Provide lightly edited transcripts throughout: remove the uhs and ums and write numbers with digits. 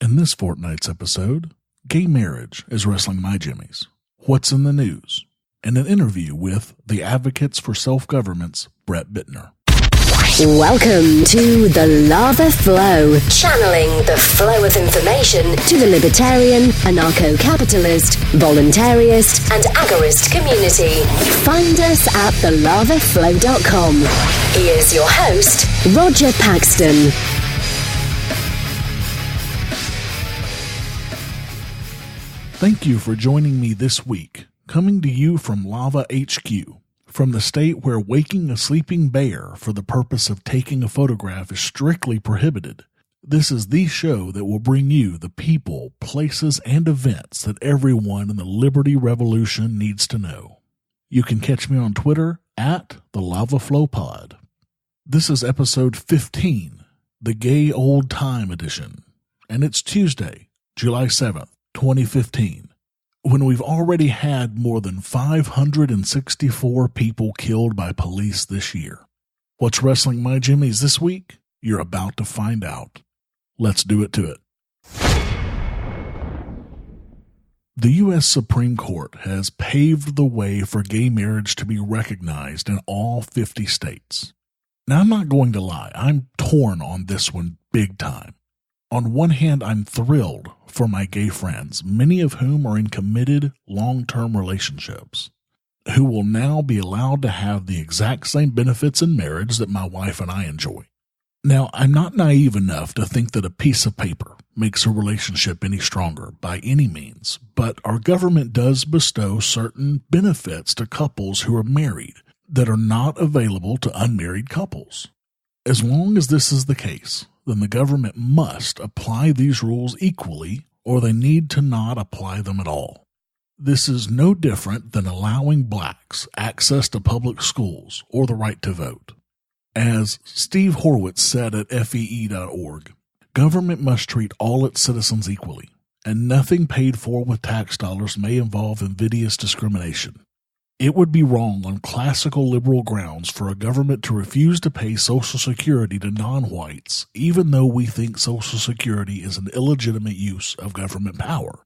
In this fortnight's episode, gay marriage is wrestling my jimmies, what's in the news, and an interview with the Advocates for Self-Government's Brett Bittner. Welcome to The Lava Flow, channeling the flow of information to the libertarian, anarcho-capitalist, voluntarist, and agorist community. Find us at thelavaflow.com. Here's your host, Roger Paxton. Thank you for joining me this week, coming to you from Lava HQ, from the state where waking a sleeping bear for the purpose of taking a photograph is strictly prohibited. This is the show that will bring you the people, places, and events that everyone in the Liberty Revolution needs to know. You can catch me on Twitter at the Lava Flow Pod. This is episode 15, the Gay Old Time Edition, and it's Tuesday, July 7th. 2015, when we've already had more than 564 people killed by police this year. What's wrestling my jimmies this week? You're about to find out. Let's do it to it. The U.S. Supreme Court has paved the way for gay marriage to be recognized in all 50 states. Now, I'm not going to lie, I'm torn on this one big time. On one hand, I'm thrilled for my gay friends, many of whom are in committed long-term relationships, who will now be allowed to have the exact same benefits in marriage that my wife and I enjoy. Now, I'm not naive enough to think that a piece of paper makes a relationship any stronger by any means, but our government does bestow certain benefits to couples who are married that are not available to unmarried couples. As long as this is the case, then the government must apply these rules equally, or they need to not apply them at all. This is no different than allowing blacks access to public schools or the right to vote. As Steve Horwitz said at FEE.org, government must treat all its citizens equally, and nothing paid for with tax dollars may involve invidious discrimination. It would be wrong on classical liberal grounds for a government to refuse to pay Social Security to non-whites, even though we think Social Security is an illegitimate use of government power.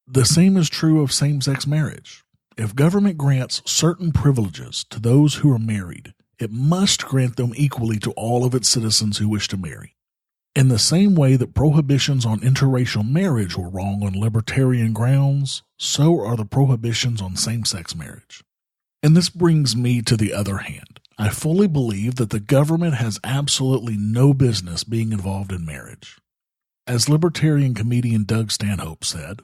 The same is true of same-sex marriage. If government grants certain privileges to those who are married, it must grant them equally to all of its citizens who wish to marry. In the same way that prohibitions on interracial marriage were wrong on libertarian grounds, so are the prohibitions on same-sex marriage. And this brings me to the other hand. I fully believe that the government has absolutely no business being involved in marriage. As libertarian comedian Doug Stanhope said,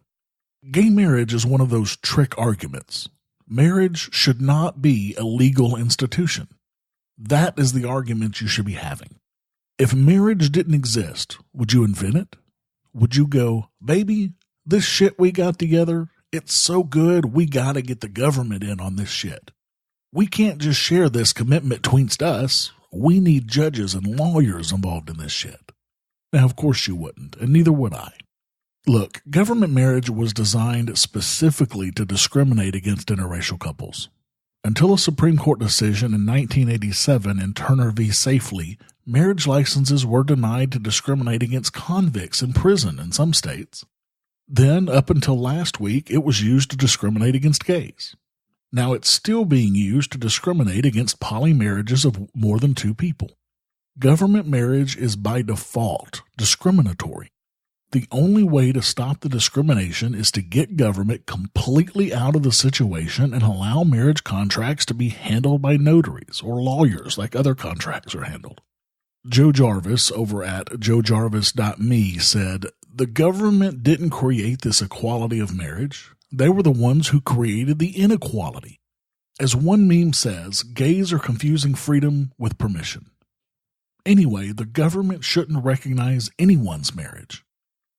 gay marriage is one of those trick arguments. Marriage should not be a legal institution. That is the argument you should be having. If marriage didn't exist, would you invent it? Would you go, baby, this shit we got together, it's so good, we gotta get the government in on this shit. We can't just share this commitment betweenst us. We need judges and lawyers involved in this shit. Now, of course you wouldn't, and neither would I. Look, government marriage was designed specifically to discriminate against interracial couples. Until a Supreme Court decision in 1987 in Turner v. Safely, marriage licenses were denied to discriminate against convicts in prison in some states. Then, up until last week, it was used to discriminate against gays. Now it's still being used to discriminate against polymarriages of more than two people. Government marriage is by default discriminatory. The only way to stop the discrimination is to get government completely out of the situation and allow marriage contracts to be handled by notaries or lawyers like other contracts are handled. Joe Jarvis over at joejarvis.me said, "The government didn't create this equality of marriage. They were the ones who created the inequality. As one meme says, gays are confusing freedom with permission. Anyway, the government shouldn't recognize anyone's marriage.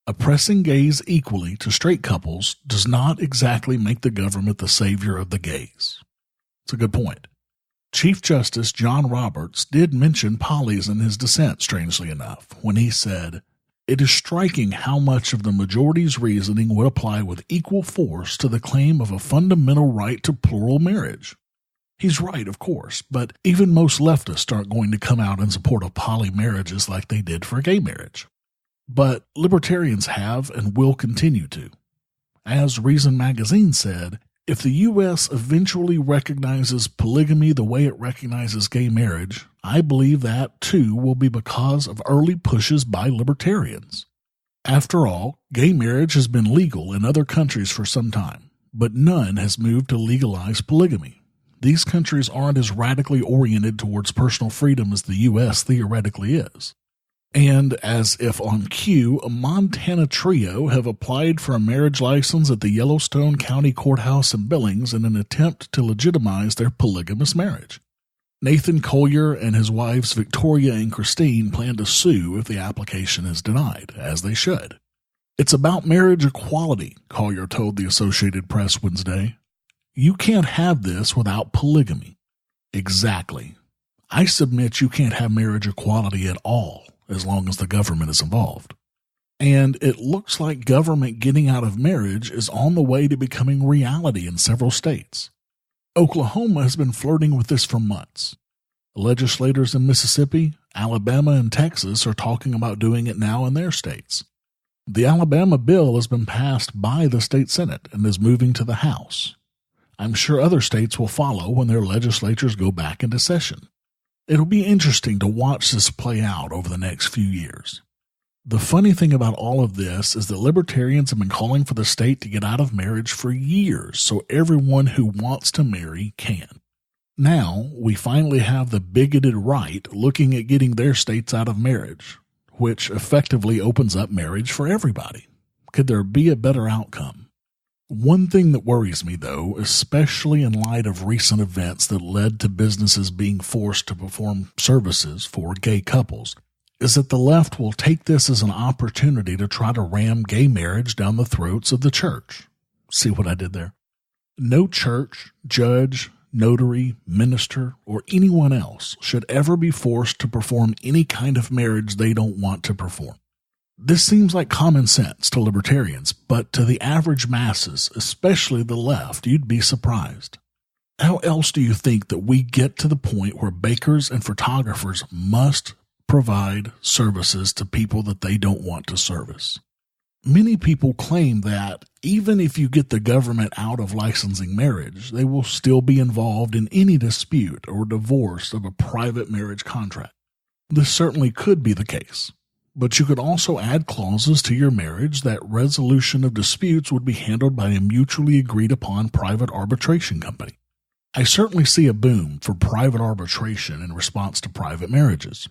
Oppressing gays equally to straight couples does not exactly make the government the savior of the gays." It's a good point. Chief Justice John Roberts did mention polys in his dissent, strangely enough, when he said, "It is striking how much of the majority's reasoning would apply with equal force to the claim of a fundamental right to plural marriage." He's right, of course, but even most leftists aren't going to come out in support of poly marriages like they did for gay marriage. But libertarians have and will continue to. As Reason Magazine said, if the U.S. eventually recognizes polygamy the way it recognizes gay marriage, I believe that, too, will be because of early pushes by libertarians. After all, gay marriage has been legal in other countries for some time, but none has moved to legalize polygamy. These countries aren't as radically oriented towards personal freedom as the U.S. theoretically is. And as if on cue, a Montana trio have applied for a marriage license at the Yellowstone County Courthouse in Billings in an attempt to legitimize their polygamous marriage. Nathan Collier and his wives Victoria and Christine plan to sue if the application is denied, as they should. It's about marriage equality, Collier told the Associated Press Wednesday. You can't have this without polygamy. Exactly. I submit you can't have marriage equality at all, as long as the government is involved. And it looks like government getting out of marriage is on the way to becoming reality in several states. Oklahoma has been flirting with this for months. Legislators in Mississippi, Alabama, and Texas are talking about doing it now in their states. The Alabama bill has been passed by the state Senate and is moving to the House. I'm sure other states will follow when their legislatures go back into session. It'll be interesting to watch this play out over the next few years. The funny thing about all of this is that libertarians have been calling for the state to get out of marriage for years so everyone who wants to marry can. Now, we finally have the bigoted right looking at getting their states out of marriage, which effectively opens up marriage for everybody. Could there be a better outcome? One thing that worries me, though, especially in light of recent events that led to businesses being forced to perform services for gay couples, is that the left will take this as an opportunity to try to ram gay marriage down the throats of the church. See what I did there? No church, judge, notary, minister, or anyone else should ever be forced to perform any kind of marriage they don't want to perform. This seems like common sense to libertarians, but to the average masses, especially the left, you'd be surprised. How else do you think that we get to the point where bakers and photographers must provide services to people that they don't want to service? Many people claim that even if you get the government out of licensing marriage, they will still be involved in any dispute or divorce of a private marriage contract. This certainly could be the case. But you could also add clauses to your marriage that resolution of disputes would be handled by a mutually agreed upon private arbitration company. I certainly see a boom for private arbitration in response to private marriages.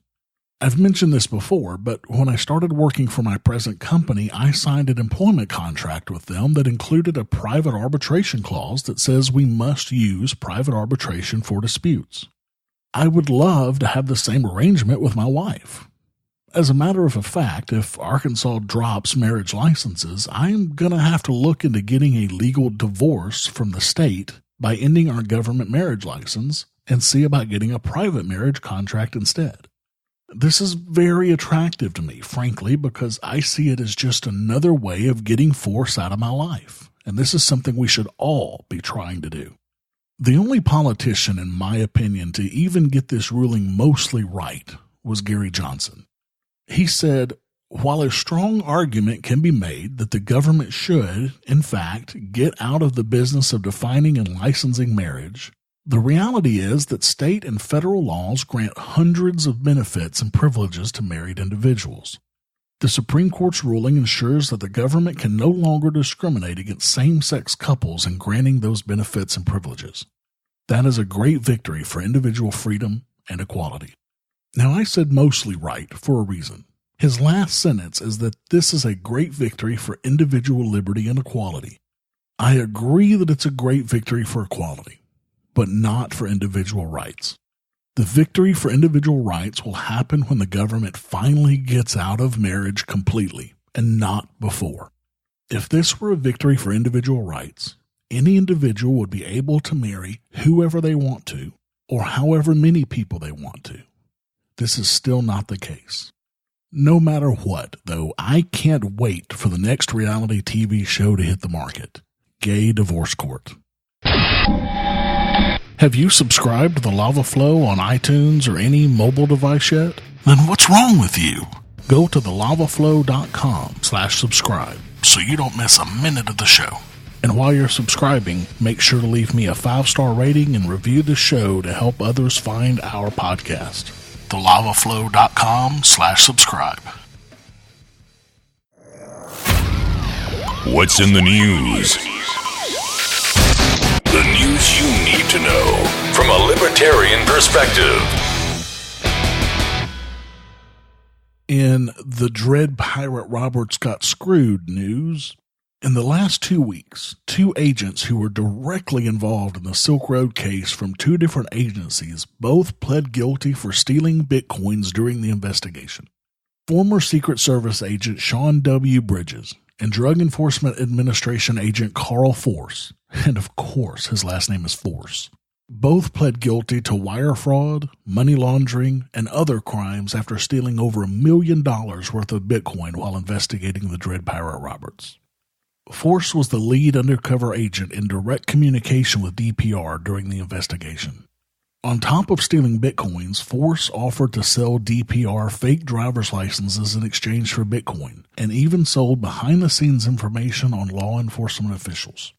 I've mentioned this before, but when I started working for my present company, I signed an employment contract with them that included a private arbitration clause that says we must use private arbitration for disputes. I would love to have the same arrangement with my wife. As a matter of fact, if Arkansas drops marriage licenses, I'm going to have to look into getting a legal divorce from the state by ending our government marriage license and see about getting a private marriage contract instead. This is very attractive to me, frankly, because I see it as just another way of getting force out of my life, and this is something we should all be trying to do. The only politician, in my opinion, to even get this ruling mostly right was Gary Johnson. He said, while a strong argument can be made that the government should, in fact, get out of the business of defining and licensing marriage, the reality is that state and federal laws grant hundreds of benefits and privileges to married individuals. The Supreme Court's ruling ensures that the government can no longer discriminate against same-sex couples in granting those benefits and privileges. That is a great victory for individual freedom and equality. Now, I said mostly right for a reason. His last sentence is that this is a great victory for individual liberty and equality. I agree that it's a great victory for equality, but not for individual rights. The victory for individual rights will happen when the government finally gets out of marriage completely, and not before. If this were a victory for individual rights, any individual would be able to marry whoever they want to, or however many people they want to. This is still not the case. No matter what, though, I can't wait for the next reality TV show to hit the market, Gay Divorce Court. Have you subscribed to the Lava Flow on iTunes or any mobile device yet? Then what's wrong with you? Go to thelavaflow.com/subscribe so you don't miss a minute of the show. And while you're subscribing, make sure to leave me a 5-star rating and review the show to help others find our podcast. thelavaflow.com/subscribe. What's in the news? The news you need to know from a libertarian perspective. In the Dread Pirate Roberts Got Screwed news, in the last 2 weeks, 2 agents who were directly involved in the Silk Road case from 2 different agencies both pled guilty for stealing bitcoins during the investigation. Former Secret Service agent Sean W. Bridges and Drug Enforcement Administration agent Carl Force, and of course his last name is Force, both pled guilty to wire fraud, money laundering, and other crimes after stealing over $1 million worth of Bitcoin while investigating the Dread Pirate Roberts. Force was the lead undercover agent in direct communication with DPR during the investigation. On top of stealing Bitcoins, Force offered to sell DPR fake driver's licenses in exchange for Bitcoin, and even sold behind-the-scenes information on law enforcement officials.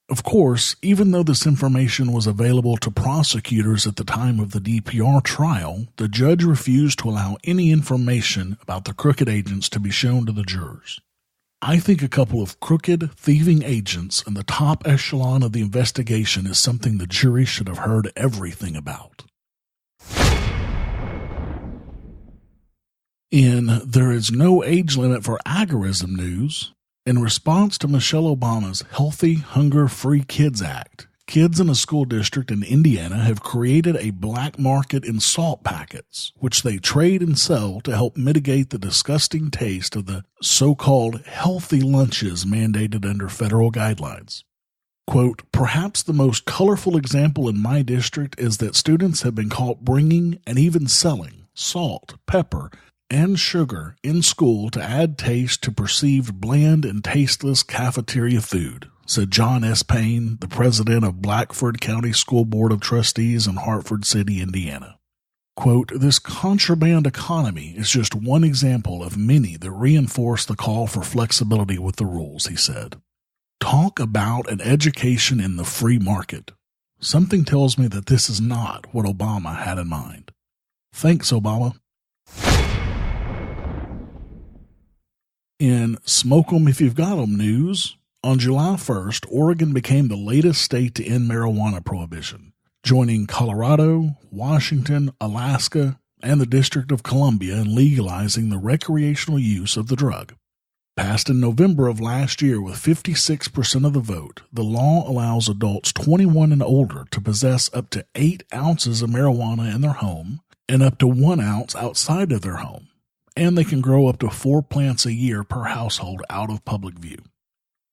Of course, even though this information was available to prosecutors at the time of the DPR trial, the judge refused to allow any information about the crooked agents to be shown to the jurors. I think a couple of crooked, thieving agents in the top echelon of the investigation is something the jury should have heard everything about. In There Is No Age Limit for Agorism news, in response to Michelle Obama's Healthy, Hunger-Free Kids Act, kids in a school district in Indiana have created a black market in salt packets, which they trade and sell to help mitigate the disgusting taste of the so-called healthy lunches mandated under federal guidelines. Quote, perhaps the most colorful example in my district is that students have been caught bringing and even selling salt, pepper, and sugar in school to add taste to perceived bland and tasteless cafeteria food, said John S. Payne, the president of Blackford County School Board of Trustees in Hartford City, Indiana. Quote, this contraband economy is just one example of many that reinforce the call for flexibility with the rules, he said. Talk about an education in the free market. Something tells me that this is not what Obama had in mind. Thanks, Obama. In Smoke 'em If You've Got 'em news, on July 1st, Oregon became the latest state to end marijuana prohibition, joining Colorado, Washington, Alaska, and the District of Columbia in legalizing the recreational use of the drug. Passed in November of last year with 56% of the vote, the law allows adults 21 and older to possess up to 8 ounces of marijuana in their home and up to 1 ounce outside of their home. And they can grow up to 4 plants a year per household out of public view.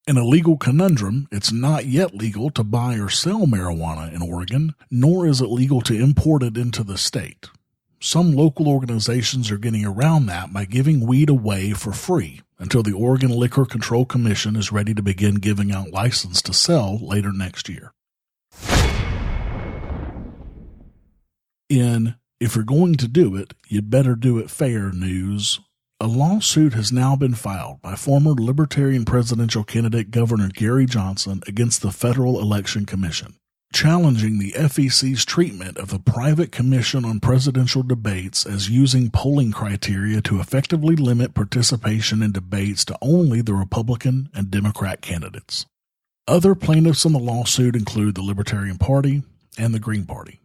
In a legal conundrum, it's not yet legal to buy or sell marijuana in Oregon, nor is it legal to import it into the state. Some local organizations are getting around that by giving weed away for free until the Oregon Liquor Control Commission is ready to begin giving out license to sell later next year. In If you're going to do it, you'd better do it fair news. A lawsuit has now been filed by former Libertarian presidential candidate Governor Gary Johnson against the Federal Election Commission, challenging the FEC's treatment of the private commission on presidential debates as using polling criteria to effectively limit participation in debates to only the Republican and Democrat candidates. Other plaintiffs in the lawsuit include the Libertarian Party and the Green Party.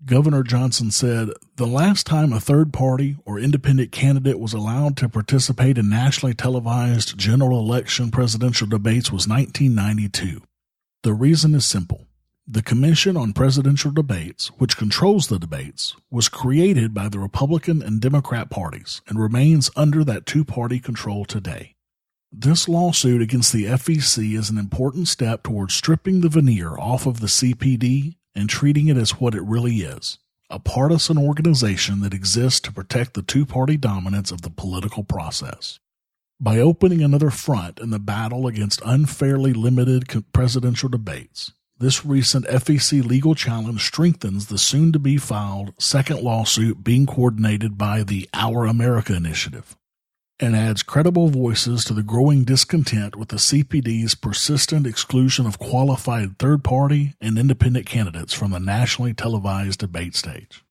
Governor Johnson said, the last time a third party or independent candidate was allowed to participate in nationally televised general election presidential debates was 1992. The reason is simple. The Commission on Presidential Debates, which controls the debates, was created by the Republican and Democrat parties and remains under that two-party control today. This lawsuit against the FEC is an important step towards stripping the veneer off of the CPD and treating it as what it really is, a partisan organization that exists to protect the two-party dominance of the political process. By opening another front in the battle against unfairly limited presidential debates, this recent FEC legal challenge strengthens the soon-to-be-filed second lawsuit being coordinated by the Our America Initiative, and adds credible voices to the growing discontent with the CPD's persistent exclusion of qualified third-party and independent candidates from the nationally televised debate stage.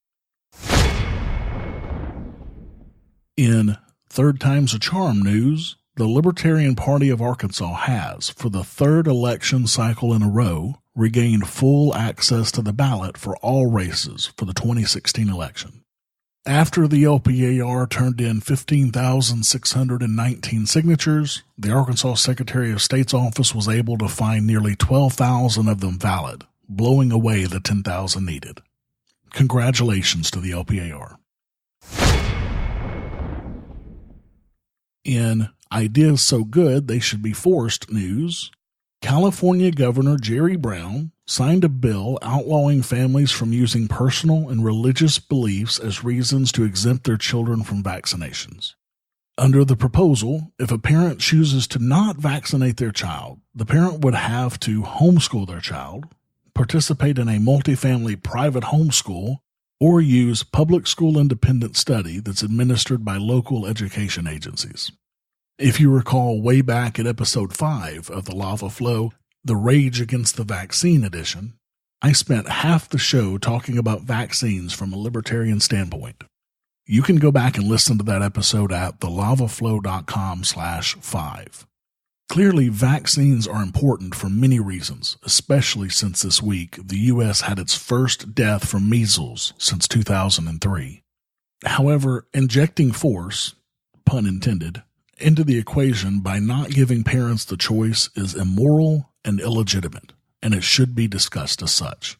In Third Time's a Charm news, the Libertarian Party of Arkansas has, for the third election cycle in a row, regained full access to the ballot for all races for the 2016 election. After the LPAR turned in 15,619 signatures, the Arkansas Secretary of State's office was able to find nearly 12,000 of them valid, blowing away the 10,000 needed. Congratulations to the LPAR. In Ideas So Good They Should Be Forced news, California Governor Jerry Brown signed a bill outlawing families from using personal and religious beliefs as reasons to exempt their children from vaccinations. Under the proposal, if a parent chooses to not vaccinate their child, the parent would have to homeschool their child, participate in a multifamily private homeschool, or use public school independent study that's administered by local education agencies. If you recall way back at episode 5 of the Lava Flow, the Rage Against the Vaccine edition, I spent half the show talking about vaccines from a libertarian standpoint. You can go back and listen to that episode at thelavaflow.com/5. Clearly, vaccines are important for many reasons, especially since this week the U.S. had its first death from measles since 2003. However, injecting force, pun intended, into the equation by not giving parents the choice is immoral and illegitimate, and it should be discussed as such.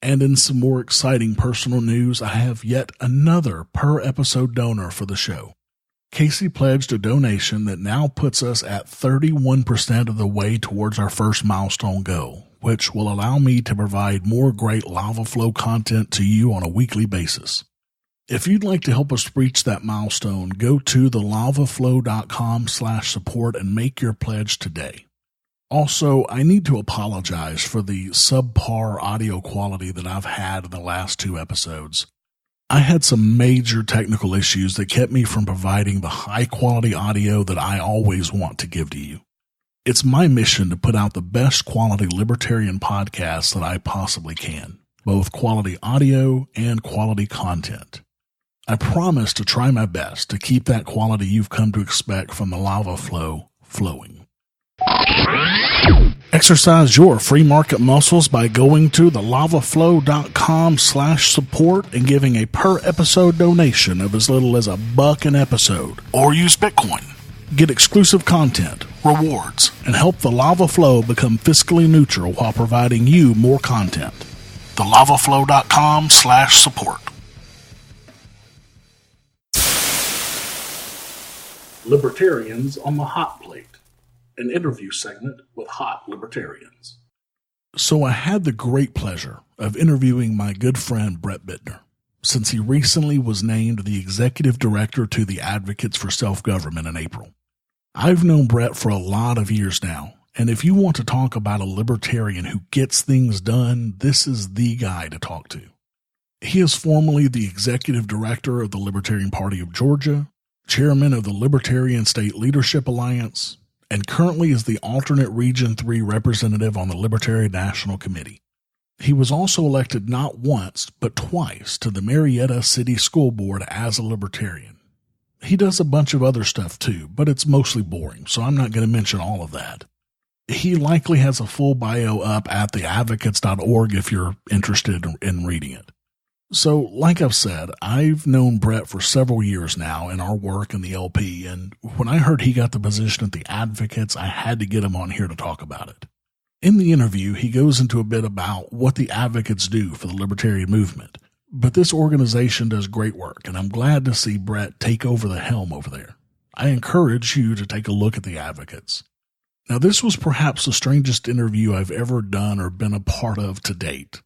And in some more exciting personal news, I have yet another per-episode donor for the show. Casey pledged a donation that now puts us at 31% of the way towards our first milestone goal, which will allow me to provide more great Lava Flow content to you on a weekly basis. If you'd like to help us reach that milestone, go to thelavaflow.com/support and make your pledge today. Also, I need to apologize for the subpar audio quality that I've had in the last 2 episodes. I had some major technical issues that kept me from providing the high-quality audio that I always want to give to you. It's my mission to put out the best quality libertarian podcasts that I possibly can, both quality audio and quality content. I promise to try my best to keep that quality you've come to expect from the Lava Flow flowing. Exercise your free market muscles by going to thelavaflow.com/support and giving a per episode donation of as little as $1 an episode, or use Bitcoin. Get exclusive content, rewards, and help the Lava Flow become fiscally neutral while providing you more content. thelavaflow.com/support. Libertarians on the Hot Plate, an interview segment with hot libertarians. So I had the great pleasure of interviewing my good friend Brett Bittner, since he recently was named the executive director to the Advocates for Self-Government in April. I've known Brett for a lot of years now, and if you want to talk about a libertarian who gets things done, this is the guy to talk to. He is formerly the executive director of the Libertarian Party of Georgia, chairman of the Libertarian State Leadership Alliance, and currently is the alternate Region 3 representative on the Libertarian National Committee. He was also elected not once, but twice to the Marietta City School Board as a Libertarian. He does a bunch of other stuff too, but it's mostly boring, so I'm not going to mention all of that. He likely has a full bio up at theadvocates.org if you're interested in reading it. So, like I've said, I've known Brett for several years now in our work in the LP, and when I heard he got the position at the Advocates, I had to get him on here to talk about it. In the interview, he goes into a bit about what the Advocates do for the libertarian movement, but this organization does great work, and I'm glad to see Brett take over the helm over there. I encourage you to take a look at the Advocates. Now, this was perhaps the strangest interview I've ever done or been a part of to date.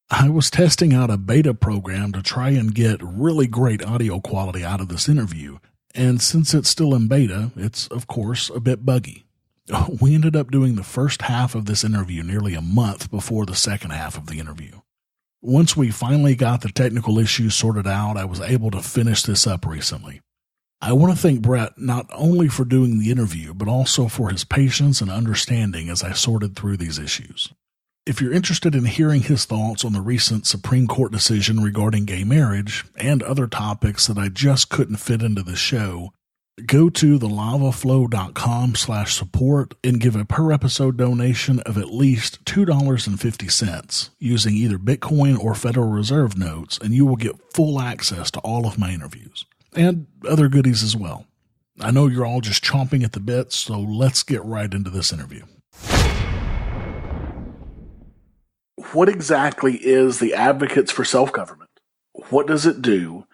I was testing out a beta program to try and get really great audio quality out of this interview, and since it's still in beta, it's, of course, a bit buggy. We ended up doing the first half of this interview nearly a month before the second half of the interview. Once we finally got the technical issues sorted out, I was able to finish this up recently. I want to thank Brett not only for doing the interview, but also for his patience and understanding as I sorted through these issues. If you're interested in hearing his thoughts on the recent Supreme Court decision regarding gay marriage and other topics that I just couldn't fit into the show, go to thelavaflow.com/support and give a per episode donation of at least $2.50 using either Bitcoin or Federal Reserve notes, and you will get full access to all of my interviews and other goodies as well. I know you're all just chomping at the bit, so let's get right into this interview. What exactly is the Advocates for Self-Government? What does it do?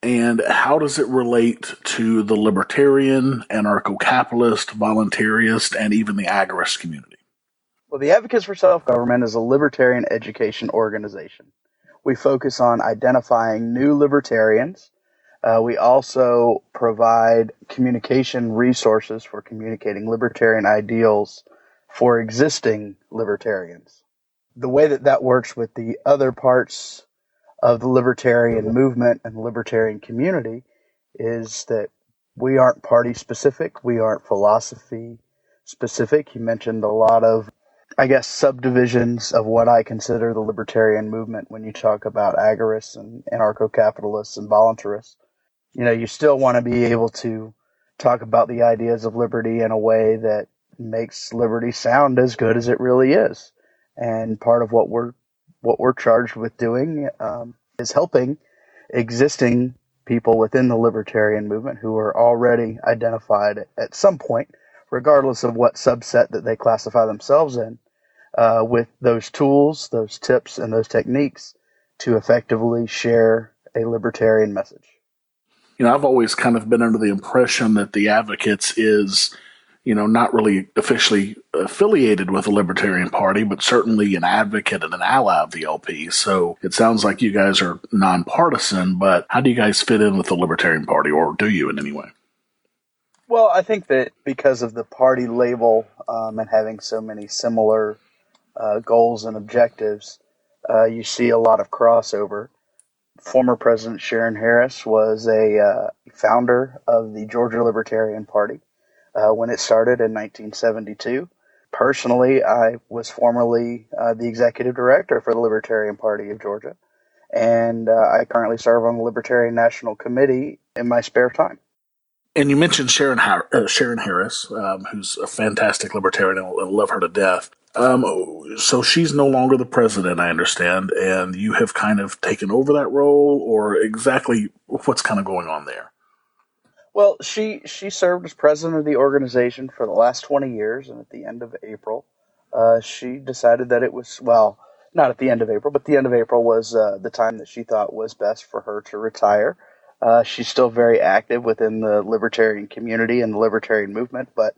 And how does it relate to the libertarian, anarcho-capitalist, voluntarist, and even the agorist community? Well, the Advocates for Self-Government is a libertarian education organization. We focus on identifying new libertarians. We also provide communication resources for communicating libertarian ideals for existing libertarians. The way that works with the other parts of the libertarian movement and the libertarian community is that we aren't party specific, we aren't philosophy specific. You mentioned a lot of, subdivisions of what I consider the libertarian movement when you talk about agorists and anarcho-capitalists and voluntarists. You still want to be able to talk about the ideas of liberty in a way that makes liberty sound as good as it really is. And part of what we're charged with doing is helping existing people within the libertarian movement who are already identified at some point, regardless of what subset that they classify themselves in, with those tools, those tips, and those techniques to effectively share a libertarian message. I've always kind of been under the impression that the Advocates is not really officially affiliated with the Libertarian Party, but certainly an advocate and an ally of the LP. So it sounds like you guys are nonpartisan, but how do you guys fit in with the Libertarian Party, or do you in any way? Well, I think that because of the party label and having so many similar goals and objectives, you see a lot of crossover. Former President Sharon Harris was a founder of the Georgia Libertarian Party. When it started in 1972. Personally, I was formerly the executive director for the Libertarian Party of Georgia, and I currently serve on the Libertarian National Committee in my spare time. And you mentioned Sharon Harris, who's a fantastic libertarian. I love her to death. So she's no longer the president, I understand, and you have kind of taken over that role, or exactly what's kind of going on there? Well, she served as president of the organization for the last 20 years, and at the end of April, she decided that it was, well, not at the end of April, but the end of April was the time that she thought was best for her to retire. She's still very active within the libertarian community and the libertarian movement, but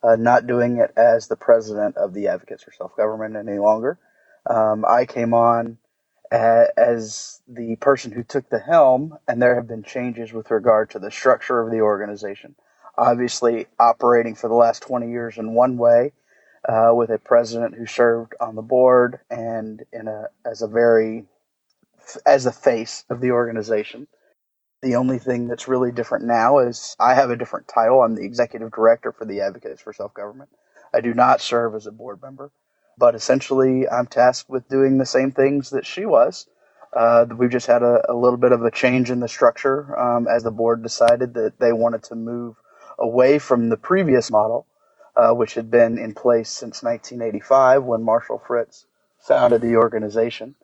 not doing it as the president of the Advocates for Self-Government any longer. I came on as the person who took the helm, and there have been changes with regard to the structure of the organization. Obviously, operating for the last 20 years in one way, with a president who served on the board and as the face of the organization. The only thing that's really different now is I have a different title. I'm the executive director for the Advocates for Self-Government. I do not serve as a board member. But essentially, I'm tasked with doing the same things that she was. We've just had a little bit of a change in the structure as the board decided that they wanted to move away from the previous model, which had been in place since 1985 when Marshall Fritz founded the organization.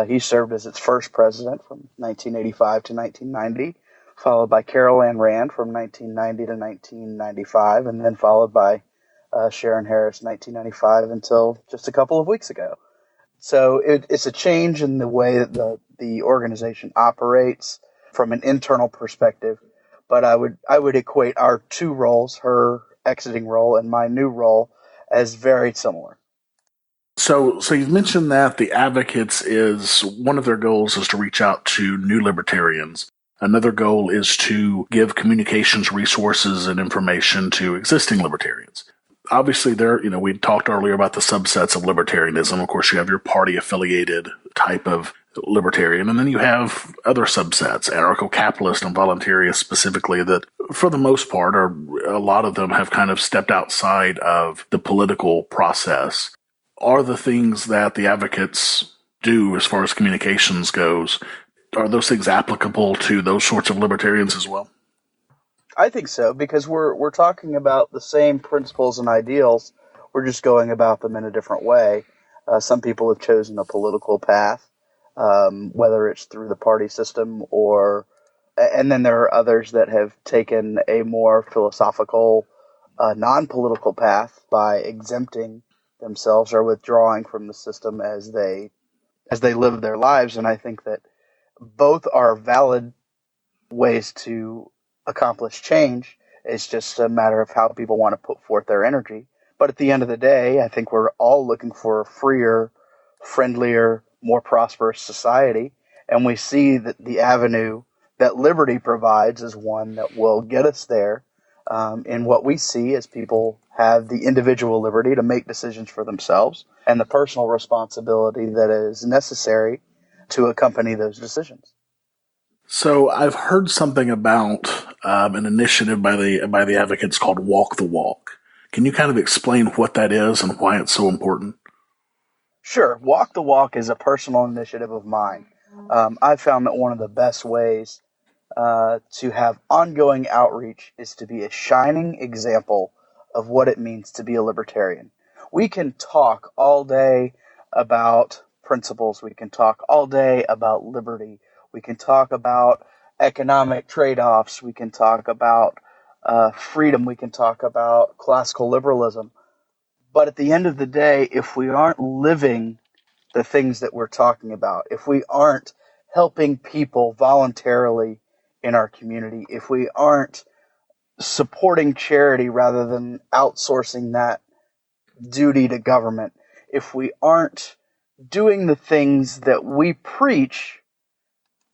He served as its first president from 1985 to 1990, followed by Carol Ann Rand from 1990 to 1995, and then followed by Sharon Harris, 1995, until just a couple of weeks ago. So it's a change in the way that the organization operates from an internal perspective. But I would equate our two roles, her exiting role and my new role, as very similar. So you've mentioned that the Advocates is one of their goals is to reach out to new libertarians. Another goal is to give communications resources and information to existing libertarians. obviously we talked earlier about the subsets of libertarianism. Of course, you have your party affiliated type of libertarian, and then you have other subsets, anarcho-capitalist and voluntarist specifically, that for the most part a lot of them have kind of stepped outside of the political process. Are the things that the advocates do as far as communications goes, are those things applicable to those sorts of libertarians as well? I think so, because we're talking about the same principles and ideals. We're just going about them in a different way. Some people have chosen a political path, whether it's through the party system and then there are others that have taken a more philosophical, non-political path by exempting themselves or withdrawing from the system as they live their lives. And I think that both are valid ways to accomplish change. It's just a matter of how people want to put forth their energy. But at the end of the day, I think we're all looking for a freer, friendlier, more prosperous society. And we see that the avenue that liberty provides is one that will get us there. In what we see as people have the individual liberty to make decisions for themselves and the personal responsibility that is necessary to accompany those decisions. So I've heard something about an initiative by the advocates called Walk the Walk. Can you kind of explain what that is and why it's so important? Sure. Walk the Walk is a personal initiative of mine. I found that one of the best ways to have ongoing outreach is to be a shining example of what it means to be a libertarian. We can talk all day about principles. We can talk all day about liberty. We can talk about economic trade-offs. We can talk about freedom. We can talk about classical liberalism. But at the end of the day, if we aren't living the things that we're talking about, if we aren't helping people voluntarily in our community, if we aren't supporting charity rather than outsourcing that duty to government, if we aren't doing the things that we preach,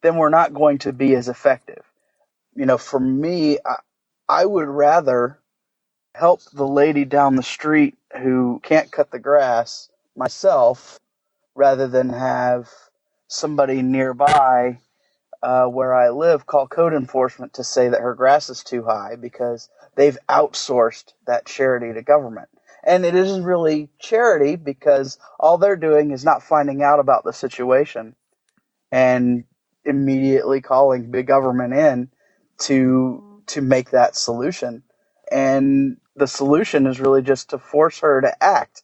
then we're not going to be as effective. For me, I would rather help the lady down the street who can't cut the grass myself rather than have somebody nearby where I live call code enforcement to say that her grass is too high because they've outsourced that charity to government. And it isn't really charity because all they're doing is not finding out about the situation and immediately calling big government in to make that solution. And the solution is really just to force her to act.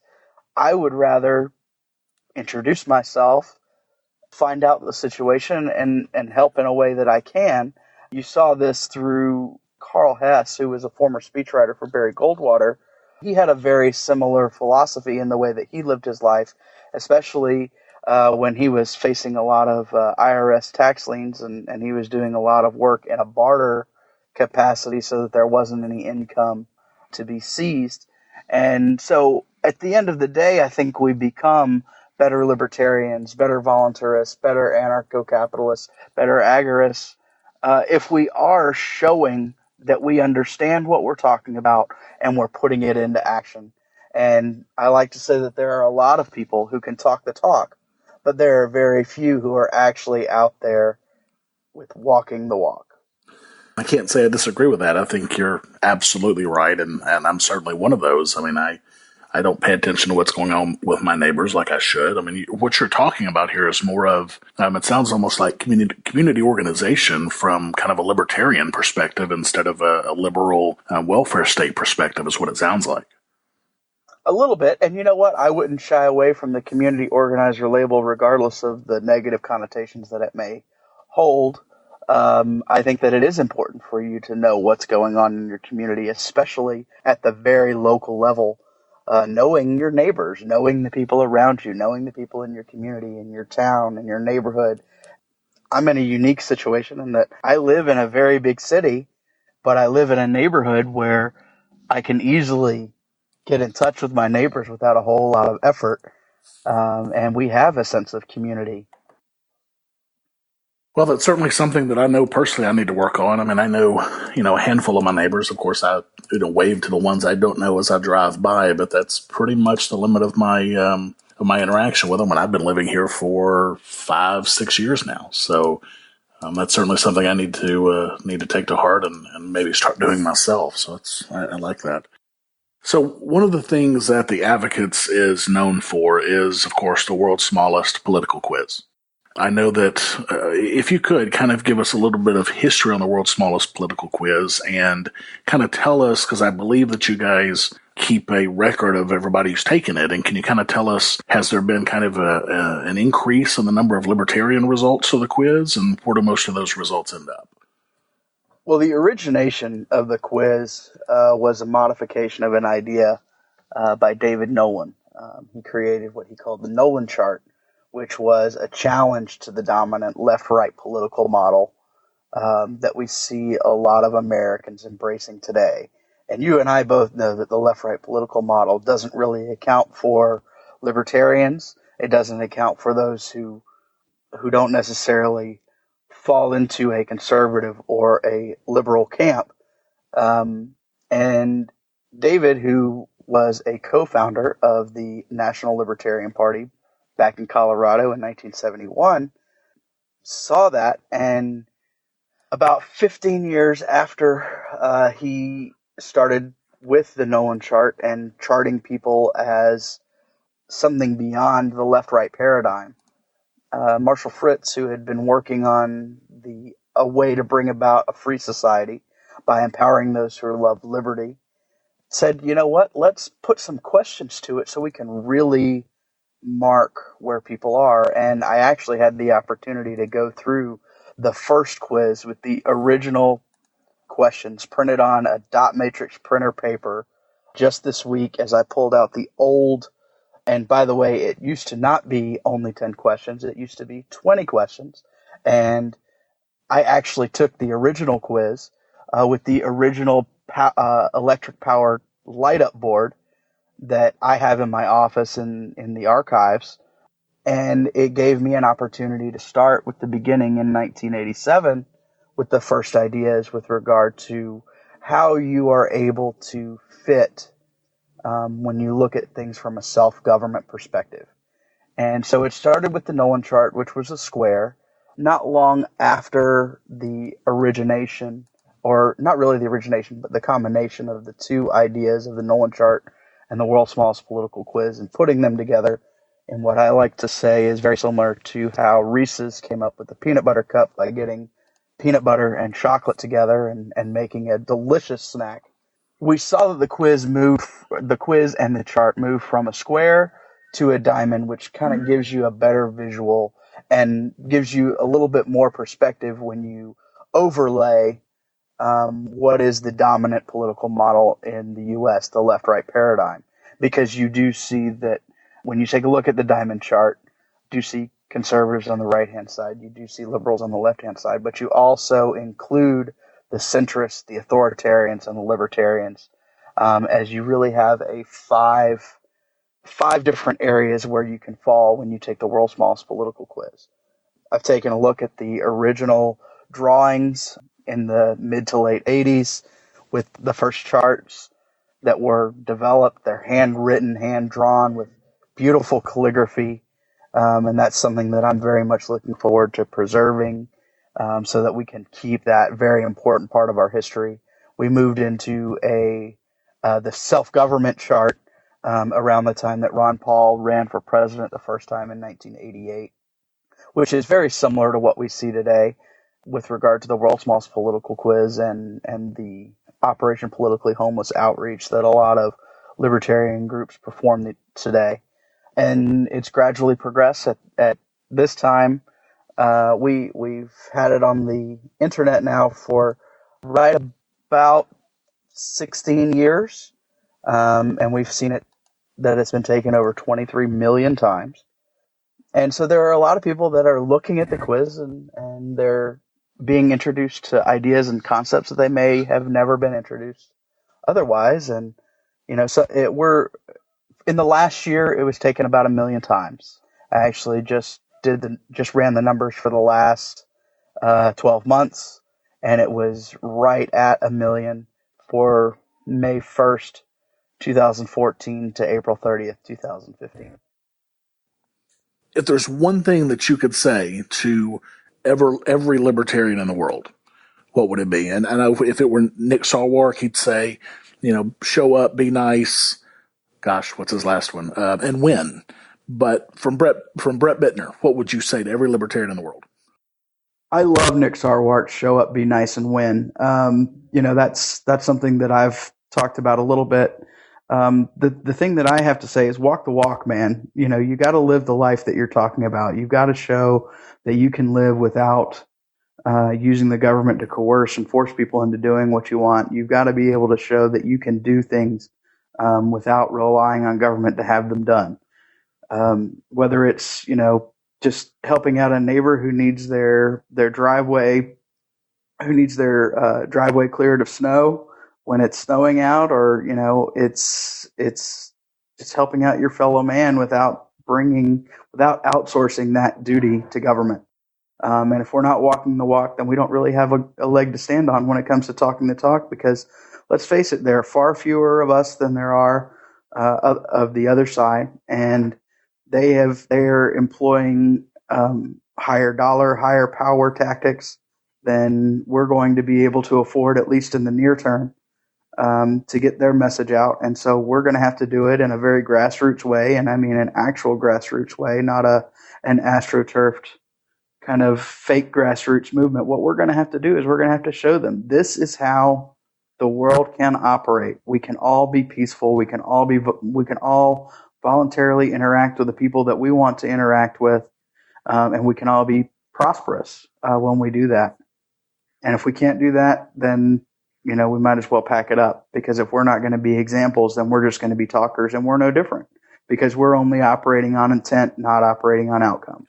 I would rather introduce myself, find out the situation, and help in a way that I can. You saw this through Carl Hess, who was a former speechwriter for Barry Goldwater. He had a very similar philosophy in the way that he lived his life, especially when he was facing a lot of IRS tax liens and he was doing a lot of work in a barter capacity so that there wasn't any income to be seized. And so at the end of the day, I think we become better libertarians, better voluntarists, better anarcho-capitalists, better agorists, if we are showing that we understand what we're talking about and we're putting it into action. And I like to say that there are a lot of people who can talk the talk, but there are very few who are actually out there with walking the walk. I can't say I disagree with that. I think you're absolutely right, and I'm certainly one of those. I mean, I don't pay attention to what's going on with my neighbors like I should. I mean, what you're talking about here is more of, it sounds almost like community organization from kind of a libertarian perspective instead of a liberal welfare state perspective is what it sounds like. A little bit. And you know what? I wouldn't shy away from the community organizer label regardless of the negative connotations that it may hold. I think that it is important for you to know what's going on in your community, especially at the very local level. Knowing your neighbors, knowing the people around you, knowing the people in your community, in your town, in your neighborhood. I'm in a unique situation in that I live in a very big city, but I live in a neighborhood where I can easily get in touch with my neighbors without a whole lot of effort, and we have a sense of community. Well, that's certainly something that I know personally I need to work on. I mean, I know, a handful of my neighbors. Of course, I wave to the ones I don't know as I drive by, but that's pretty much the limit of my interaction with them. And I've been living here for 5-6 years now, so that's certainly something I need to take to heart and maybe start doing myself. So I like that. So one of the things that the Advocates is known for is, of course, the world's smallest political quiz. I know that if you could kind of give us a little bit of history on the world's smallest political quiz and kind of tell us, because I believe that you guys keep a record of everybody who's taken it, and can you kind of tell us, has there been kind of an increase in the number of libertarian results of the quiz, and where do most of those results end up? Well, the origination of the quiz was a modification of an idea by David Nolan. He created what he called the Nolan chart, which was a challenge to the dominant left-right political model that we see a lot of Americans embracing today. And you and I both know that the left-right political model doesn't really account for libertarians. It doesn't account for those who don't necessarily fall into a conservative or a liberal camp. And David, who was a co-founder of the National Libertarian Party back in Colorado in 1971, saw that, and about 15 years after he started with the Nolan chart and charting people as something beyond the left-right paradigm, Marshall Fritz, who had been working on a way to bring about a free society by empowering those who love liberty, said, you know what, let's put some questions to it so we can really mark where people are. And I actually had the opportunity to go through the first quiz with the original questions printed on a dot matrix printer paper just this week as I pulled out the old. And by the way, it used to not be only 10 questions. It used to be 20 questions. And I actually took the original quiz with the original electric powered light up board that I have in my office in the archives. And it gave me an opportunity to start with the beginning in 1987 with the first ideas with regard to how you are able to fit when you look at things from a self-government perspective. And so it started with the Nolan chart, which was a square. Not long after the origination, or not really the origination, but the combination of the two ideas of the Nolan chart and the world's smallest political quiz, and putting them together in what I like to say is very similar to how Reese's came up with the peanut butter cup by getting peanut butter and chocolate together and making a delicious snack. We saw that the quiz and the chart move from a square to a diamond, which kind of gives you a better visual and gives you a little bit more perspective when you overlay what is the dominant political model in the U.S., the left-right paradigm. Because you do see that when you take a look at the diamond chart, you do see conservatives on the right-hand side, you do see liberals on the left-hand side, but you also include the centrists, the authoritarians, and the libertarians, as you really have a five different areas where you can fall when you take the world's smallest political quiz. I've taken a look at the original drawings in the mid to late 80s with the first charts that were developed. They're handwritten, hand-drawn with beautiful calligraphy, and that's something that I'm very much looking forward to preserving so that we can keep that very important part of our history. We moved into the self-government chart around the time that Ron Paul ran for president the first time in 1988, which is very similar to what we see today with regard to the world's smallest political quiz and the Operation Politically Homeless outreach that a lot of libertarian groups perform today. And it's gradually progressed. At this time, we've had it on the internet now for right about 16 years, and we've seen that it's been taken over 23 million times. And so there are a lot of people that are looking at the quiz and they're being introduced to ideas and concepts that they may have never been introduced otherwise. And, so we're in the last year, it was taken about 1 million times. I actually just ran the numbers for the last 12 months, and it was right at 1 million for May 1st, 2014 to April 30th, 2015. If there's one thing that you could say to every libertarian in the world, what would it be? And I know if it were Nick Sarwark, he'd say, show up, be nice. Gosh, what's his last one? And win. But from Brett Bittner, what would you say to every libertarian in the world? I love Nick Sarwark, show up, be nice, and win. That's something that I've talked about a little bit. The thing that I have to say is walk the walk, man. You got to live the life that you're talking about. You've got to show that you can live without using the government to coerce and force people into doing what you want. You've got to be able to show that you can do things without relying on government to have them done. Whether it's, just helping out a neighbor who needs their driveway, driveway cleared of snow when it's snowing out, or, it's just helping out your fellow man without outsourcing that duty to government. And if we're not walking the walk, then we don't really have a leg to stand on when it comes to talking the talk, because let's face it, there are far fewer of us than there are of the other side. And they're employing higher dollar, higher power tactics than we're going to be able to afford, at least in the near term, to get their message out. And so we're going to have to do it in a very grassroots way. And I mean an actual grassroots way, not an astroturfed kind of fake grassroots movement. What we're going to have to do is we're going to have to show them this is how the world can operate. We can all be peaceful. We can all voluntarily interact with the people that we want to interact with, and we can all be prosperous when we do that. And if we can't do that, then we might as well pack it up, because if we're not going to be examples, then we're just going to be talkers, and we're no different, because we're only operating on intent, not operating on outcome.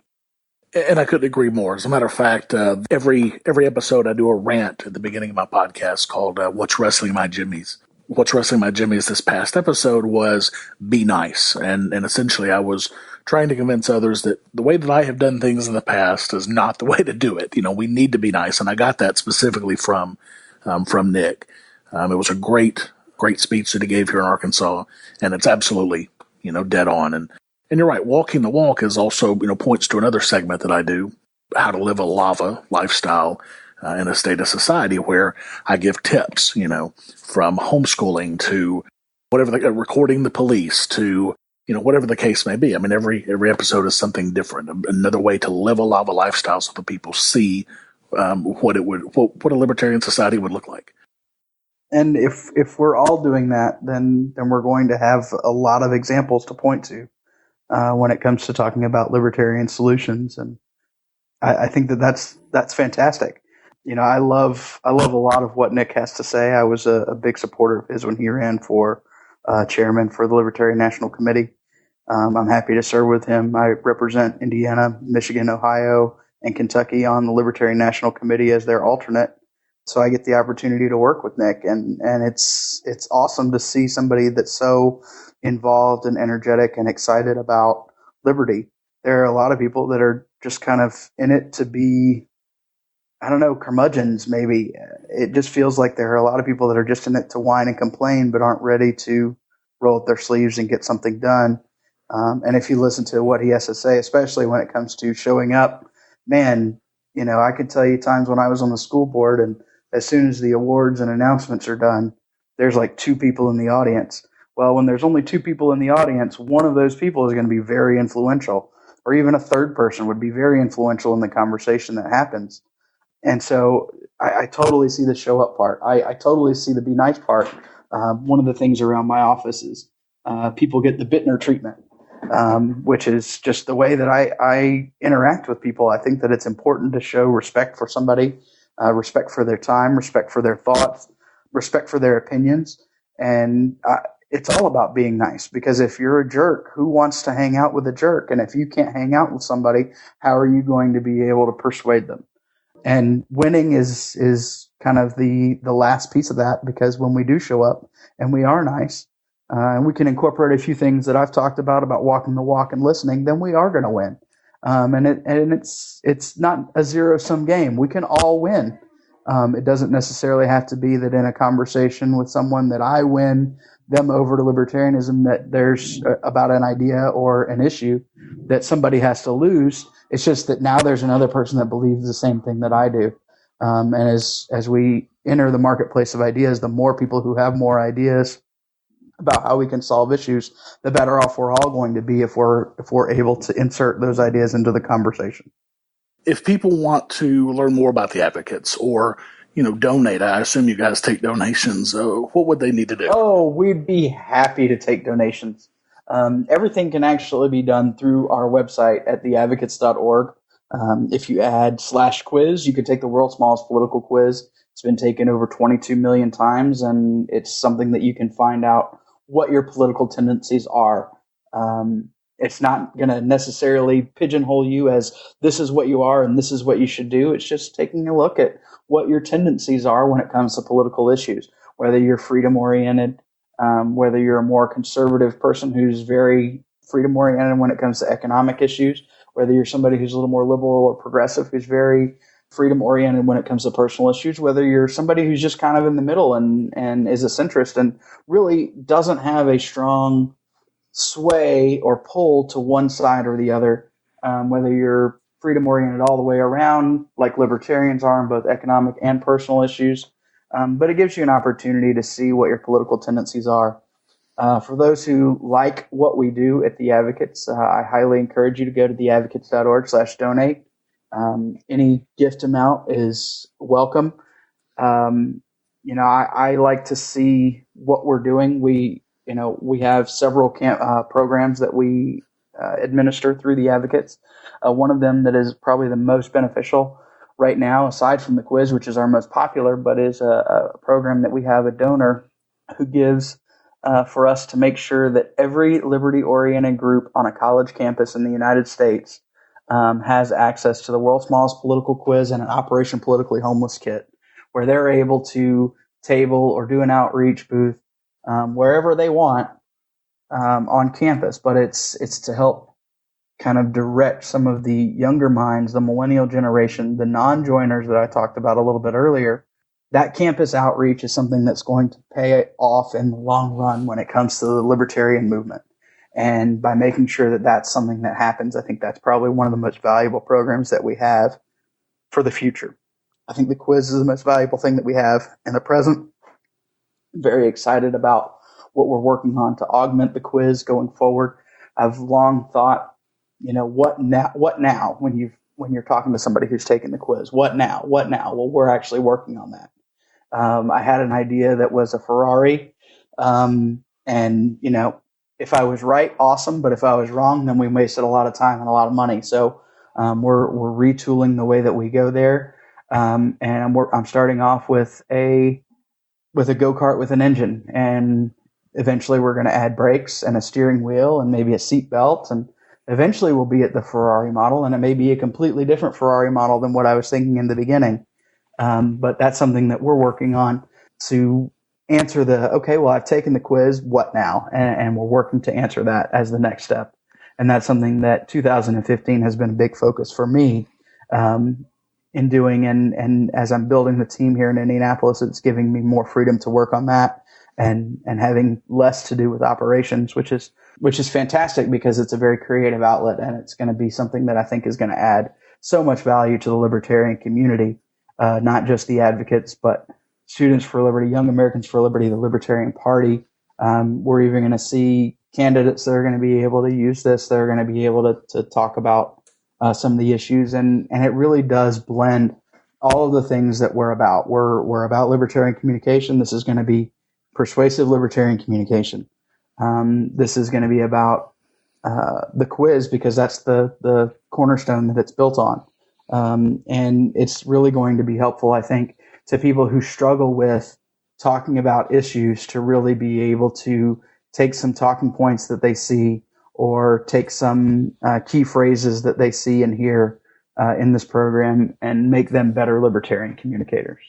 And I couldn't agree more. As a matter of fact, every episode I do a rant at the beginning of my podcast called What's Wrestling My Jimmies? What's Wrestling My Jimmies this past episode was be nice. And essentially I was trying to convince others that the way that I have done things in the past is not the way to do it. We need to be nice. And I got that specifically from Nick. It was a great speech that he gave here in Arkansas. And it's absolutely, dead on. And you're right. Walking the walk is also, points to another segment that I do, how to live a lava lifestyle in a state of society, where I give tips, from homeschooling to whatever, recording the police to, whatever the case may be. I mean, every episode is something different, another way to live a lava lifestyle so that people see what a libertarian society would look like. And if we're all doing that, then we're going to have a lot of examples to point to when it comes to talking about libertarian solutions. And I think that's fantastic. I love a lot of what Nick has to say. I was a big supporter of his when he ran for chairman for the Libertarian National Committee. I'm happy to serve with him. I represent Indiana, Michigan, Ohio, and Kentucky on the Libertarian National Committee as their alternate. So I get the opportunity to work with Nick, and it's awesome to see somebody that's so involved and energetic and excited about liberty. There are a lot of people that are just kind of in it to be, I don't know, curmudgeons maybe. It just feels like there are a lot of people that are just in it to whine and complain, but aren't ready to roll up their sleeves and get something done. And if you listen to what he has to say, especially when it comes to showing up, man, I could tell you times when I was on the school board, and as soon as the awards and announcements are done, there's like 2 people in the audience. Well, when there's only 2 people in the audience, one of those people is going to be very influential, or even a third person would be very influential in the conversation that happens. And so I totally see the show up part. I totally see the be nice part. One of the things around my office is people get the Bittner treatment, which is just the way that I interact with people. I think that it's important to show respect for somebody, respect for their time, respect for their thoughts, respect for their opinions. And it's all about being nice, because if you're a jerk, who wants to hang out with a jerk? And if you can't hang out with somebody, how are you going to be able to persuade them? And winning is kind of the last piece of that, because when we do show up and we are nice, and we can incorporate a few things that I've talked about walking the walk and listening, then we are going to win. And it's not a zero-sum game. We can all win. It doesn't necessarily have to be that in a conversation with someone that I win them over to libertarianism, that there's about an idea or an issue that somebody has to lose. It's just that now there's another person that believes the same thing that I do. And as we enter the marketplace of ideas, the more people who have more ideas about how we can solve issues, the better off we're all going to be if we're able to insert those ideas into the conversation. If people want to learn more about the advocates or, donate, I assume you guys take donations. What would they need to do? Oh, we'd be happy to take donations. Everything can actually be done through our website at theadvocates.org. If you add /quiz, you could take the world's smallest political quiz. It's been taken over 22 million times, and it's something that you can find out what your political tendencies are. It's not going to necessarily pigeonhole you as this is what you are and this is what you should do. It's just taking a look at what your tendencies are when it comes to political issues, whether you're freedom-oriented, whether you're a more conservative person who's very freedom-oriented when it comes to economic issues, whether you're somebody who's a little more liberal or progressive who's very freedom-oriented when it comes to personal issues, whether you're somebody who's just kind of in the middle and is a centrist and really doesn't have a strong sway or pull to one side or the other, whether you're freedom-oriented all the way around, like libertarians are on both economic and personal issues. But it gives you an opportunity to see what your political tendencies are. For those who like what we do at The Advocates, I highly encourage you to go to theadvocates.org/donate. Any gift amount is welcome. I like to see what we're doing. We have several programs that we administer through The Advocates. One of them that is probably the most beneficial right now, aside from the quiz, which is our most popular, but is a program that we have a donor who gives for us to make sure that every liberty-oriented group on a college campus in the United States has access to the world's smallest political quiz and an Operation Politically Homeless kit, where they're able to table or do an outreach booth wherever they want on campus. But it's to help kind of direct some of the younger minds, the millennial generation, the non-joiners that I talked about a little bit earlier. That campus outreach is something that's going to pay off in the long run when it comes to the libertarian movement. And by making sure that that's something that happens, I think that's probably one of the most valuable programs that we have for the future. I think the quiz is the most valuable thing that we have in the present. Very excited about what we're working on to augment the quiz going forward. I've long thought, what now when you're talking to somebody who's taking the quiz, what now? Well, we're actually working on that. I had an idea that was a Ferrari. If I was right, awesome. But if I was wrong, then we wasted a lot of time and a lot of money. So, we're retooling the way that we go there. And I'm starting off with a go-kart with an engine, and eventually we're going to add brakes and a steering wheel and maybe a seat belt, and eventually we'll be at the Ferrari model, and it may be a completely different Ferrari model than what I was thinking in the beginning. But that's something that we're working on to answer I've taken the quiz, what now? And we're working to answer that as the next step. And that's something that 2015 has been a big focus for me in doing. And as I'm building the team here in Indianapolis, it's giving me more freedom to work on that and having less to do with operations, which is fantastic because it's a very creative outlet, and it's going to be something that I think is going to add so much value to the libertarian community, not just the advocates, but Students for Liberty, Young Americans for Liberty, the Libertarian Party. We're even going to see candidates that are going to be able to use this. They're going to be able to talk about some of the issues, and it really does blend all of the things that we're about. We're about libertarian communication. This is going to be persuasive libertarian communication. This is going to be about the quiz because that's the cornerstone that it's built on. And it's really going to be helpful, I think, to people who struggle with talking about issues to really be able to take some talking points that they see or take some key phrases that they see and hear in this program and make them better libertarian communicators.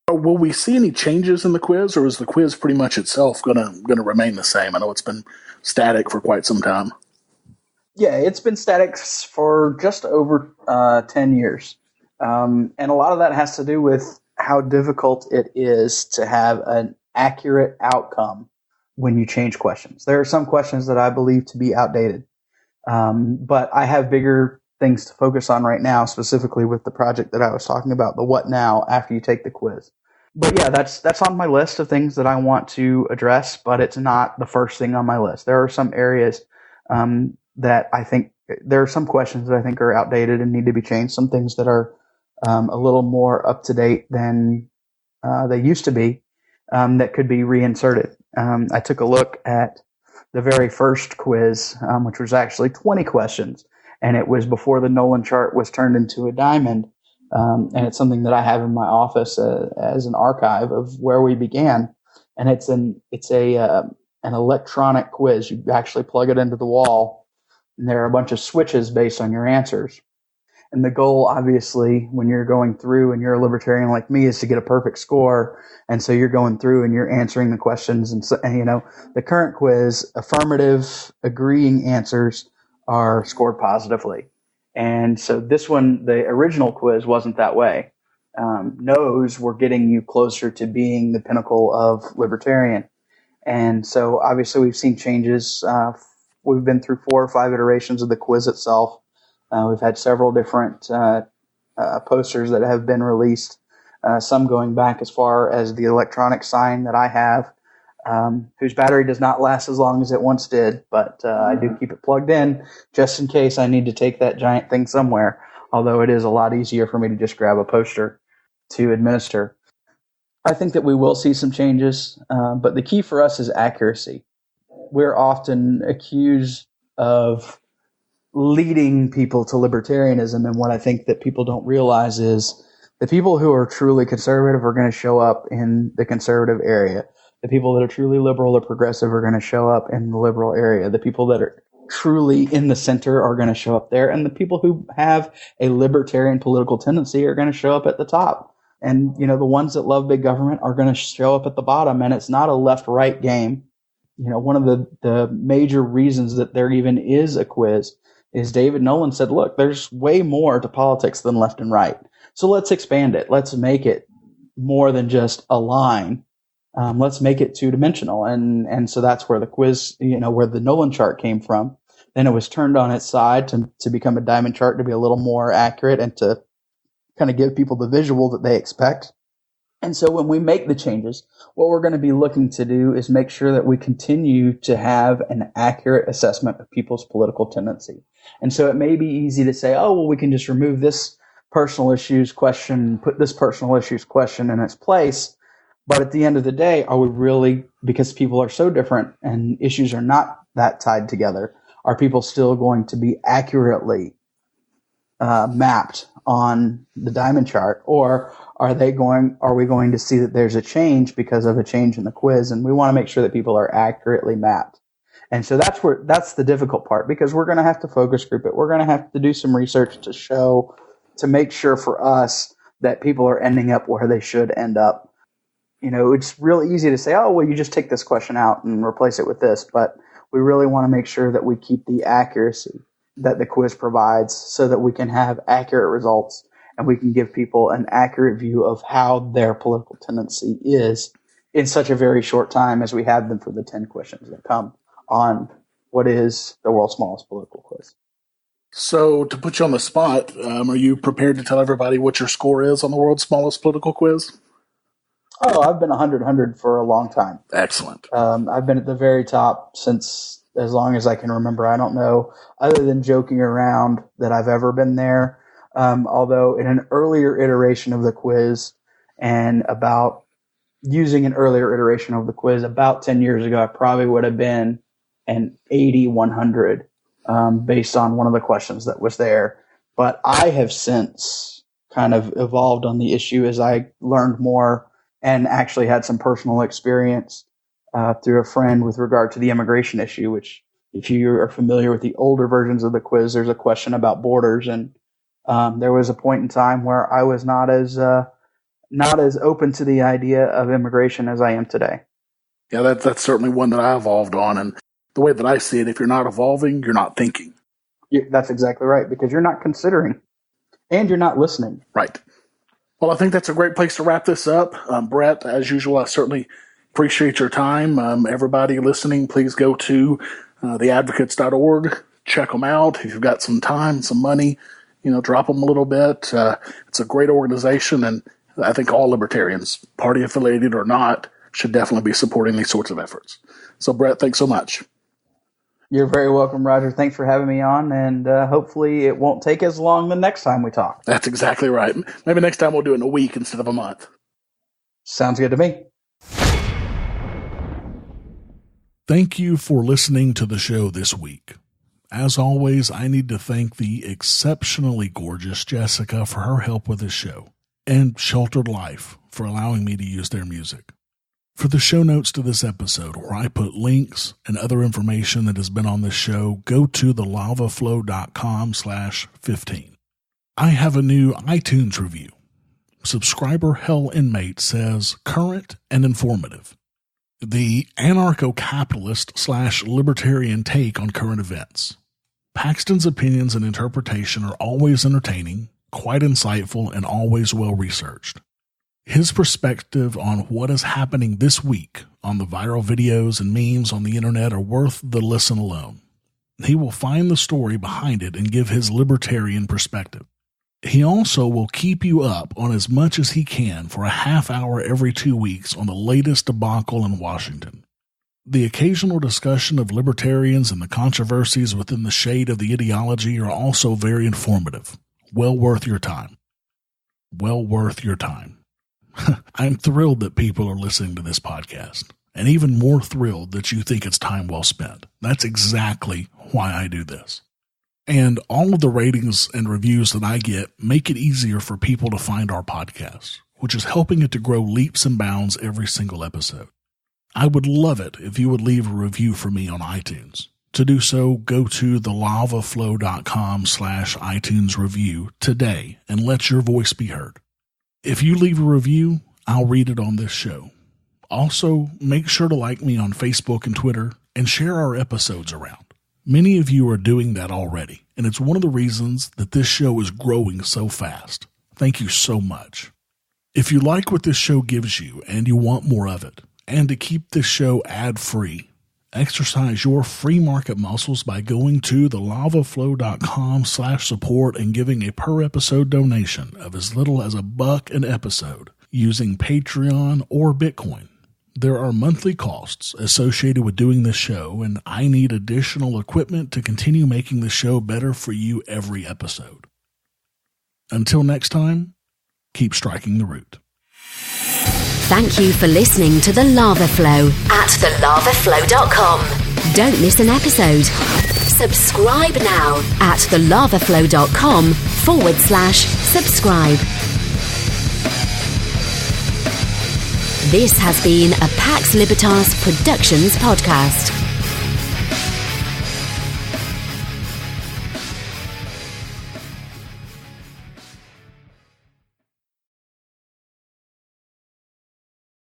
Will we see any changes in the quiz, or is the quiz pretty much itself going to remain the same? I know it's been static for quite some time. Yeah, it's been static for just over 10 years. And a lot of that has to do with how difficult it is to have an accurate outcome when you change questions. There are some questions that I believe to be outdated, but I have bigger things to focus on right now, specifically with the project that I was talking about, the what now after you take the quiz. But yeah, that's on my list of things that I want to address, but it's not the first thing on my list. There are some areas that I think there are some questions that I think are outdated and need to be changed. Some things that are a little more up to date than they used to be that could be reinserted. I took a look at the very first quiz, which was actually 20 questions, and it was before the Nolan chart was turned into a diamond. And it's something that I have in my office as an archive of where we began. And it's an electronic quiz. You actually plug it into the wall, and there are a bunch of switches based on your answers. And the goal, obviously, when you're going through and you're a libertarian like me, is to get a perfect score. And so you're going through and you're answering the questions. And the current quiz, affirmative, agreeing answers are scored positively. And so this one, the original quiz wasn't that way. No's were getting you closer to being the pinnacle of libertarian. And so obviously we've seen changes. We've been through 4 or 5 iterations of the quiz itself. We've had several different posters that have been released, some going back as far as the electronic sign that I have, whose battery does not last as long as it once did, but I do keep it plugged in just in case I need to take that giant thing somewhere, although it is a lot easier for me to just grab a poster to administer. I think that we will see some changes, but the key for us is accuracy. We're often accused of leading people to libertarianism, and what I think that people don't realize is the people who are truly conservative are going to show up in the conservative area. The people that are truly liberal or progressive are going to show up in the liberal area. The people that are truly in the center are going to show up there, and the people who have a libertarian political tendency are going to show up at the top. And the ones that love big government are going to show up at the bottom, and it's not a left-right game. One of the major reasons that there even is a quiz is David Nolan said, look, there's way more to politics than left and right. So let's expand it. Let's make it more than just a line. Let's make it 2-dimensional. And so that's where the quiz, where the Nolan chart came from. Then it was turned on its side to become a diamond chart, to be a little more accurate and to kind of give people the visual that they expect. And so when we make the changes, what we're going to be looking to do is make sure that we continue to have an accurate assessment of people's political tendency. And so it may be easy to say, oh, well, we can just remove this personal issues question, put this personal issues question in its place. But at the end of the day, are we really, because people are so different and issues are not that tied together, are people still going to be accurately mapped on the diamond chart? Or are we going to see that there's a change because of a change in the quiz? And we want to make sure that people are accurately mapped. And so that's the difficult part, because we're going to have to focus group it. We're going to have to do some research to make sure for us that people are ending up where they should end up. It's real easy to say, oh, well, you just take this question out and replace it with this. But we really want to make sure that we keep the accuracy that the quiz provides so that we can have accurate results and we can give people an accurate view of how their political tendency is in such a very short time as we have them for the 10 questions that come on what is the world's smallest political quiz. So, to put you on the spot, are you prepared to tell everybody what your score is on the world's smallest political quiz? Oh, I've been 100 for a long time. Excellent. I've been at the very top since as long as I can remember. I don't know, other than joking around, that I've ever been there. Although in an earlier iteration of the quiz and about using an earlier iteration of the quiz about 10 years ago, I probably would have been an 80-100 based on one of the questions that was there. But I have since kind of evolved on the issue as I learned more and actually had some personal experience through a friend with regard to the immigration issue, which, if you are familiar with the older versions of the quiz, there's a question about borders. And there was a point in time where I was not as open to the idea of immigration as I am today. Yeah, that's certainly one that I evolved on. And the way that I see it, if you're not evolving, you're not thinking. That's exactly right, because you're not considering and you're not listening. Right. Well, I think that's a great place to wrap this up. Brett, as usual, I certainly appreciate your time. Everybody listening, please go to theadvocates.org. Check them out. If you've got some time, some money, drop them a little bit. It's a great organization, and I think all libertarians, party affiliated or not, should definitely be supporting these sorts of efforts. So, Brett, thanks so much. You're very welcome, Roger. Thanks for having me on, and hopefully it won't take as long the next time we talk. That's exactly right. Maybe next time we'll do it in a week instead of a month. Sounds good to me. Thank you for listening to the show this week. As always, I need to thank the exceptionally gorgeous Jessica for her help with this show, and Sheltered Life for allowing me to use their music. For the show notes to this episode, where I put links and other information that has been on this show, go to thelavaflow.com/15. I have a new iTunes review. Subscriber Hell Inmate says, current and informative. The anarcho-capitalist / libertarian take on current events. Paxton's opinions and interpretation are always entertaining, quite insightful, and always well-researched. His perspective on what is happening this week on the viral videos and memes on the internet are worth the listen alone. He will find the story behind it and give his libertarian perspective. He also will keep you up on as much as he can for a half hour every 2 weeks on the latest debacle in Washington. The occasional discussion of libertarians and the controversies within the shade of the ideology are also very informative. Well worth your time. Well worth your time. I'm thrilled that people are listening to this podcast, and even more thrilled that you think it's time well spent. That's exactly why I do this. And all of the ratings and reviews that I get make it easier for people to find our podcast, which is helping it to grow leaps and bounds every single episode. I would love it if you would leave a review for me on iTunes. To do so, go to thelavaflow.com/iTunes review today and let your voice be heard. If you leave a review, I'll read it on this show. Also, make sure to like me on Facebook and Twitter and share our episodes around. Many of you are doing that already, and it's one of the reasons that this show is growing so fast. Thank you so much. If you like what this show gives you and you want more of it, and to keep this show ad-free, exercise your free market muscles by going to thelavaflow.com/support and giving a per episode donation of as little as $1 an episode using Patreon or Bitcoin. There are monthly costs associated with doing this show, and I need additional equipment to continue making the show better for you every episode. Until next time, keep striking the root. Thank you for listening to The Lava Flow at thelavaflow.com. Don't miss an episode. Subscribe now at thelavaflow.com/subscribe. This has been a Pax Libertas Productions podcast.